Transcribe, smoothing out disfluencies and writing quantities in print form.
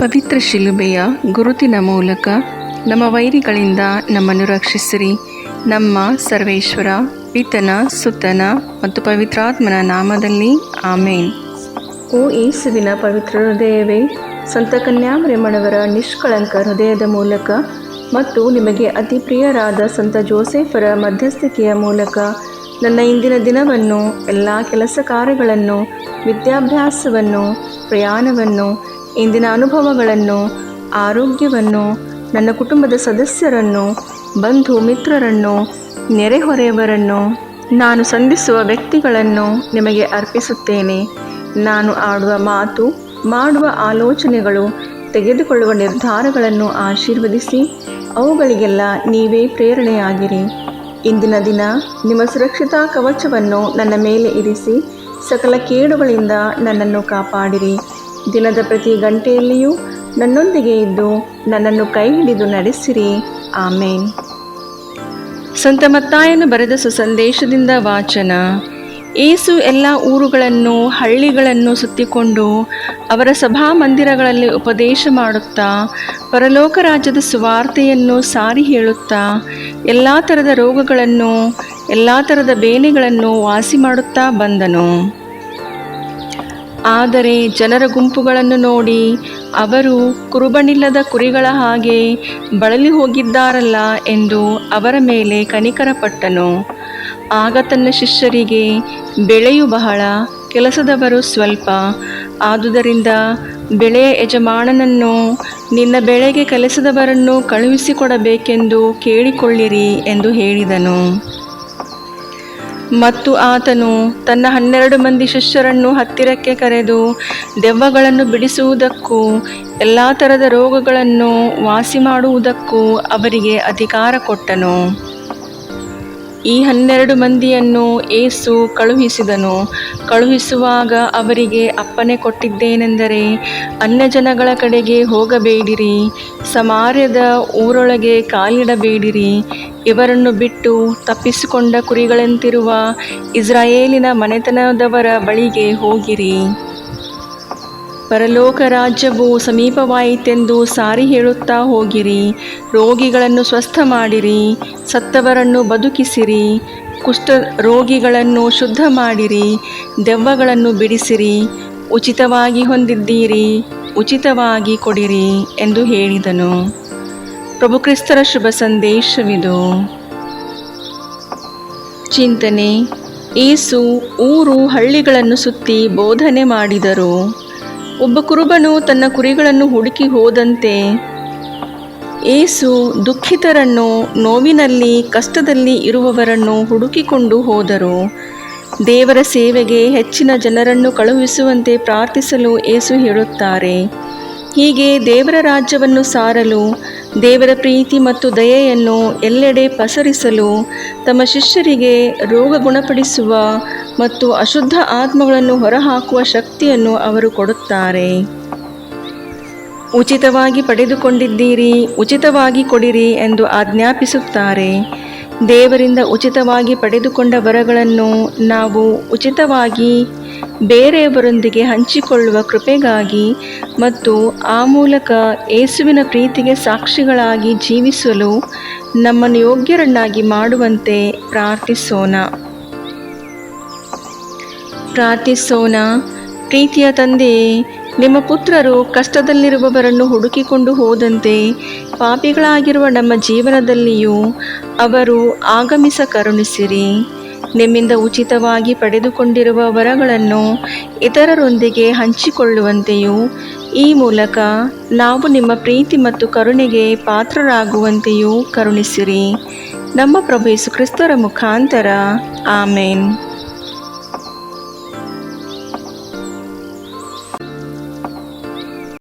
ಪವಿತ್ರ ಶಿಲುಬೆಯ ಗುರುತಿನ ಮೂಲಕ ನಮ್ಮ ವೈರಿಗಳಿಂದ ನಮ್ಮನ್ನು ರಕ್ಷಿಸಿರಿ. ನಮ್ಮ ಸರ್ವೇಶ್ವರ, ಪಿತನ, ಸುತನ ಮತ್ತು ಪವಿತ್ರಾತ್ಮನ ನಾಮದಲ್ಲಿ ಆಮೇನ್. ಓ ಯೇಸುವಿನ ಪವಿತ್ರ ಹೃದಯವೇ, ಸಂತ ಕನ್ಯಾಮರಿಯಮ್ಮನವರ ನಿಷ್ಕಳಂಕ ಹೃದಯದ ಮೂಲಕ ಮತ್ತು ನಿಮಗೆ ಅತಿ ಪ್ರಿಯರಾದ ಸಂತ ಜೋಸೆಫರ ಮಧ್ಯಸ್ಥಿಕೆಯ ಮೂಲಕ ನನ್ನ ಇಂದಿನ ದಿನವನ್ನು, ಎಲ್ಲ ಕೆಲಸ ಕಾರ್ಯಗಳನ್ನು, ವಿದ್ಯಾಭ್ಯಾಸವನ್ನು, ಪ್ರಯಾಣವನ್ನು, ಇಂದಿನ ಅನುಭವಗಳನ್ನು, ಆರೋಗ್ಯವನ್ನು, ನನ್ನ ಕುಟುಂಬದ ಸದಸ್ಯರನ್ನು, ಬಂಧು ಮಿತ್ರರನ್ನು, ನೆರೆಹೊರೆಯವರನ್ನು, ನಾನು ಸಂಧಿಸುವ ವ್ಯಕ್ತಿಗಳನ್ನು ನಿಮಗೆ ಅರ್ಪಿಸುತ್ತೇನೆ. ನಾನು ಆಡುವ ಮಾತು, ಮಾಡುವ ಆಲೋಚನೆಗಳು, ತೆಗೆದುಕೊಳ್ಳುವ ನಿರ್ಧಾರಗಳನ್ನು ಆಶೀರ್ವದಿಸಿ ಅವುಗಳಿಗೆಲ್ಲ ನೀವೇ ಪ್ರೇರಣೆಯಾಗಿರಿ. ಇಂದಿನ ದಿನ ನಿಮ್ಮ ಸುರಕ್ಷತಾ ಕವಚವನ್ನು ನನ್ನ ಮೇಲೆ ಇರಿಸಿ ಸಕಲ ಕೇಡುಗಳಿಂದ ನನ್ನನ್ನು ಕಾಪಾಡಿರಿ. ದಿನದ ಪ್ರತಿ ಗಂಟೆಯಲ್ಲಿಯೂ ನನ್ನೊಂದಿಗೆ ಇದ್ದು ನನ್ನನ್ನು ಕೈ ಹಿಡಿದು ನಡೆಸಿರಿ. ಆಮೇನ್. ಸಂತ ಮತ್ತಾಯನು ಬರೆದ ಸುಸಂದೇಶದಿಂದ ವಾಚನ. ಯೇಸು ಎಲ್ಲ ಊರುಗಳನ್ನು, ಹಳ್ಳಿಗಳನ್ನು ಸುತ್ತಿಕೊಂಡು ಅವರ ಸಭಾಮಂದಿರಗಳಲ್ಲಿ ಉಪದೇಶ ಮಾಡುತ್ತಾ, ಪರಲೋಕ ರಾಜ್ಯದ ಸುವಾರ್ತೆಯನ್ನು ಸಾರಿ ಹೇಳುತ್ತಾ, ಎಲ್ಲ ಥರದ ರೋಗಗಳನ್ನು, ಎಲ್ಲ ಥರದ ಬೇನೆಗಳನ್ನು ವಾಸಿ ಮಾಡುತ್ತಾ ಬಂದನು. ಆದರೆ ಜನರ ಗುಂಪುಗಳನ್ನು ನೋಡಿ ಅವರು ಕುರುಬನಿಲ್ಲದ ಕುರಿಗಳ ಹಾಗೆ ಬಳಲಿ ಹೋಗಿದ್ದಾರಲ್ಲ ಎಂದು ಅವರ ಮೇಲೆ ಕನಿಕರಪಟ್ಟನು. ಆಗ ತನ್ನ ಶಿಷ್ಯರಿಗೆ, ಬೆಳೆಯು ಬಹಳ, ಕೆಲಸದವರು ಸ್ವಲ್ಪ. ಆದುದರಿಂದ ಬೆಳೆಯ ಯಜಮಾನನನ್ನು ನಿನ್ನ ಬೆಳೆಗೆ ಕೆಲಸದವರನ್ನು ಕಳುಹಿಸಿಕೊಡಬೇಕೆಂದು ಕೇಳಿಕೊಳ್ಳಿರಿ ಎಂದು ಹೇಳಿದನು. ಮತ್ತು ಆತನು ತನ್ನ 12 ಮಂದಿ ಶಿಷ್ಯರನ್ನು ಹತ್ತಿರಕ್ಕೆ ಕರೆದು ದೆವ್ವಗಳನ್ನು ಬಿಡಿಸುವುದಕ್ಕೂ ಎಲ್ಲ ಥರದ ರೋಗಗಳನ್ನು ವಾಸಿ ಮಾಡುವುದಕ್ಕೂ ಅವರಿಗೆ ಅಧಿಕಾರ ಕೊಟ್ಟನು. ಈ 12 ಮಂದಿಯನ್ನು ಯೇಸು ಕಳುಹಿಸಿದನು. ಕಳುಹಿಸುವಾಗ ಅವರಿಗೆ ಅಪ್ಪಣೆ ಕೊಟ್ಟಿದ್ದೇನೆಂದರೆ, ಅನ್ಯಜನಗಳ ಕಡೆಗೆ ಹೋಗಬೇಡಿರಿ, ಸಮಾರ್ಯದ ಊರೊಳಗೆ ಕಾಲಿಡಬೇಡಿರಿ. ಇವರನ್ನು ಬಿಟ್ಟು ತಪ್ಪಿಸಿಕೊಂಡ ಕುರಿಗಳಂತಿರುವ ಇಸ್ರಾಯೇಲಿನ ಮನೆತನದವರ ಬಳಿಗೆ ಹೋಗಿರಿ. ಪರಲೋಕ ರಾಜ್ಯವು ಸಮೀಪವಾಯಿತೆಂದು ಸಾರಿ ಹೇಳುತ್ತಾ ಹೋಗಿರಿ. ರೋಗಿಗಳನ್ನು ಸ್ವಸ್ಥ ಮಾಡಿರಿ, ಸತ್ತವರನ್ನು ಬದುಕಿಸಿರಿ, ಕುಷ್ಠ ರೋಗಿಗಳನ್ನು ಶುದ್ಧ ಮಾಡಿರಿ, ದೆವ್ವಗಳನ್ನು ಬಿಡಿಸಿರಿ. ಉಚಿತವಾಗಿ ಹೊಂದಿದ್ದೀರಿ, ಉಚಿತವಾಗಿ ಕೊಡಿರಿ ಎಂದು ಹೇಳಿದನು. ಪ್ರಭು ಕ್ರಿಸ್ತರ ಶುಭ ಸಂದೇಶವಿದು. ಚಿಂತನೆ. ಯೇಸು ಊರು ಹಳ್ಳಿಗಳನ್ನು ಸುತ್ತಿ ಬೋಧನೆ ಮಾಡಿದರು. ಒಬ್ಬ ಕುರುಬನು ತನ್ನ ಕುರಿಗಳನ್ನು ಹುಡುಕಿ ಹೋದಂತೆ ಯೇಸು ದುಃಖಿತರನ್ನು, ನೋವಿನಲ್ಲಿ ಕಷ್ಟದಲ್ಲಿ ಇರುವವರನ್ನು ಹುಡುಕಿಕೊಂಡು ಹೋದರು. ದೇವರ ಸೇವೆಗೆ ಹೆಚ್ಚಿನ ಜನರನ್ನು ಕಳುಹಿಸುವಂತೆ ಪ್ರಾರ್ಥಿಸಲು ಯೇಸು ಹೇಳುತ್ತಾರೆ. ಹೀಗೆ ದೇವರ ರಾಜ್ಯವನ್ನು ಸಾರಲು, ದೇವರ ಪ್ರೀತಿ ಮತ್ತು ದಯೆಯನ್ನು ಎಲ್ಲೆಡೆ ಪಸರಿಸಲು ತಮ್ಮ ಶಿಷ್ಯರಿಗೆ ರೋಗ ಗುಣಪಡಿಸುವ ಮತ್ತು ಅಶುದ್ಧ ಆತ್ಮಗಳನ್ನು ಹೊರಹಾಕುವ ಶಕ್ತಿಯನ್ನು ಅವರು ಕೊಡುತ್ತಾರೆ. ಉಚಿತವಾಗಿ ಪಡೆದುಕೊಂಡಿದ್ದೀರಿ, ಉಚಿತವಾಗಿ ಕೊಡಿರಿ ಎಂದು ಆಜ್ಞಾಪಿಸುತ್ತಾರೆ. ದೇವರಿಂದ ಉಚಿತವಾಗಿ ಪಡೆದುಕೊಂಡ ವರಗಳನ್ನು ನಾವು ಉಚಿತವಾಗಿ ಬೇರೆಯವರೊಂದಿಗೆ ಹಂಚಿಕೊಳ್ಳುವ ಕೃಪೆಗಾಗಿ ಮತ್ತು ಆ ಮೂಲಕ ಯೇಸುವಿನ ಪ್ರೀತಿಗೆ ಸಾಕ್ಷಿಗಳಾಗಿ ಜೀವಿಸಲು ನಮ್ಮನ್ನು ಯೋಗ್ಯರನ್ನಾಗಿ ಮಾಡುವಂತೆ ಪ್ರಾರ್ಥಿಸೋಣ. ಪ್ರೀತಿಯ ತಂದೆಯೇ, ನಿಮ್ಮ ಪುತ್ರರು ಕಷ್ಟದಲ್ಲಿರುವವರನ್ನು ಹುಡುಕಿಕೊಂಡು ಹೋದಂತೆ ಪಾಪಿಗಳಾಗಿರುವ ನಮ್ಮ ಜೀವನದಲ್ಲಿಯೂ ಅವರು ಆಗಮಿಸ ಕರುಣಿಸಿರಿ. ನಿಮ್ಮಿಂದ ಉಚಿತವಾಗಿ ಪಡೆದುಕೊಂಡಿರುವ ವರಗಳನ್ನು ಇತರರೊಂದಿಗೆ ಹಂಚಿಕೊಳ್ಳುವಂತೆಯೂ, ಈ ಮೂಲಕ ನಾವು ನಿಮ್ಮ ಪ್ರೀತಿ ಮತ್ತು ಕರುಣೆಗೆ ಪಾತ್ರರಾಗುವಂತೆಯೂ ಕರುಣಿಸಿರಿ. ನಮ್ಮ ಪ್ರಭು ಯೇಸು ಕ್ರಿಸ್ತರ ಮುಖಾಂತರ. ಆಮೇನ್.